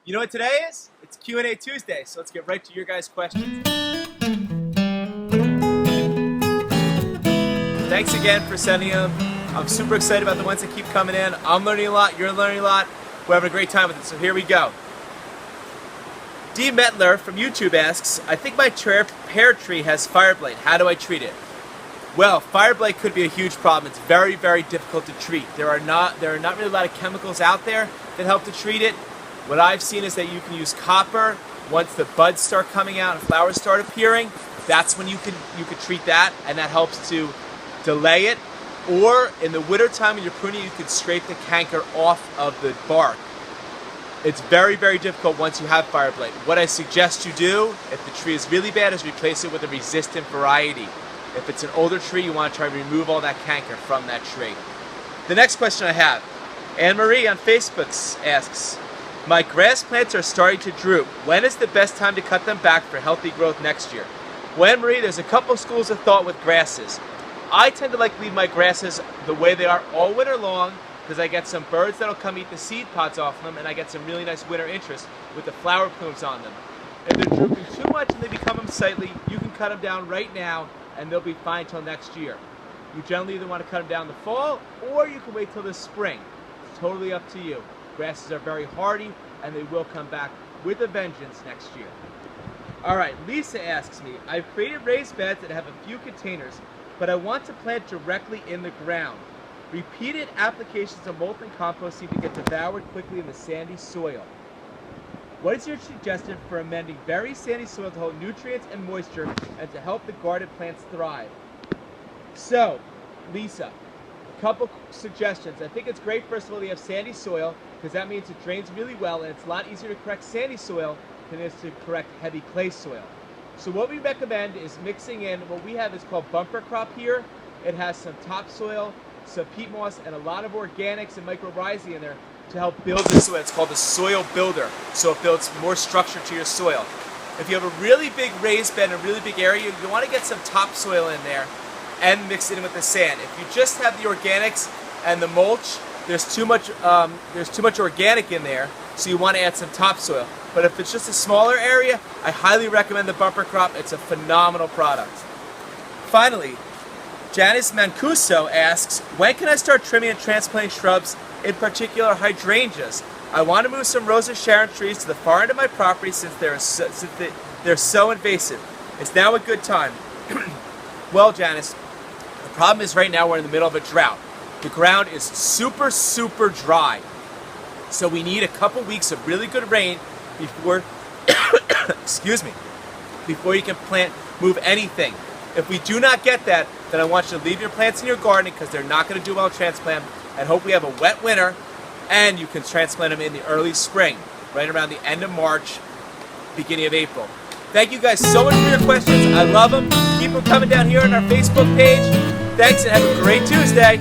You know what today is? It's Q&A Tuesday, so let's get right to your guys' questions. Thanks again for sending them. I'm super excited about the ones that keep coming in. I'm learning a lot, you're learning a lot. We're having a great time with it, so here we go. D. Metler from YouTube asks, I think my pear tree has Fireblight. How do I treat it? Well, Fireblight could be a huge problem. It's very, very difficult to treat. There are not really a lot of chemicals out there that help to treat it. What I've seen is that you can use copper. Once the buds start coming out and flowers start appearing, that's when you could treat that, and that helps to delay it. Or in the winter time when you're pruning, you could scrape the canker off of the bark. It's very, very difficult once you have Fireblight. What I suggest you do, if the tree is really bad, is replace it with a resistant variety. If it's an older tree, you want to try to remove all that canker from that tree. The next question I have, Anne-Marie on Facebook asks, my grass plants are starting to droop. When is the best time to cut them back for healthy growth next year? Well, Anne-Marie, there's a couple schools of thought with grasses. I tend to like to leave my grasses the way they are all winter long because I get some birds that'll come eat the seed pods off them, and I get some really nice winter interest with the flower plumes on them. If they're drooping too much and they become unsightly, you can cut them down right now and they'll be fine till next year. You generally either want to cut them down in the fall or you can wait till the spring. It's totally up to you. Grasses are very hardy and they will come back with a vengeance next year. Alright, Lisa asks me, I've created raised beds that have a few containers, but I want to plant directly in the ground. Repeated applications of molten compost seem to get devoured quickly in the sandy soil. What is your suggestion for amending very sandy soil to hold nutrients and moisture and to help the garden plants thrive? So, Lisa, a couple suggestions. I think it's great, first of all, you have sandy soil because that means it drains really well, and it's a lot easier to correct sandy soil than it is to correct heavy clay soil. So what we recommend is mixing in what we have is called bumper crop here. It has some topsoil, some peat moss, and a lot of organics and mycorrhizae in there to help build the soil. It's called the soil builder, so it builds more structure to your soil. If you have a really big raised bed in a really big area, you want to get some topsoil in there and mix it in with the sand. If you just have the organics and the mulch, there's too much organic in there, so you want to add some topsoil. But if it's just a smaller area, I highly recommend the bumper crop. It's a phenomenal product. Finally, Janice Mancuso asks, when can I start trimming and transplanting shrubs, in particular hydrangeas? I want to move some Rosa Sharon trees to the far end of my property since they're so invasive. Is now a good time? Well, Janice, the problem is right now we're in the middle of a drought. The ground is super, super dry. So we need a couple weeks of really good rain before, excuse me, before you can move anything. If we do not get that, then I want you to leave your plants in your garden because they're not going to do well transplant, and hope we have a wet winter and you can transplant them in the early spring, right around the end of March, beginning of April. Thank you guys so much for your questions. I love them. Keep them coming down here on our Facebook page. Thanks and have a great Tuesday.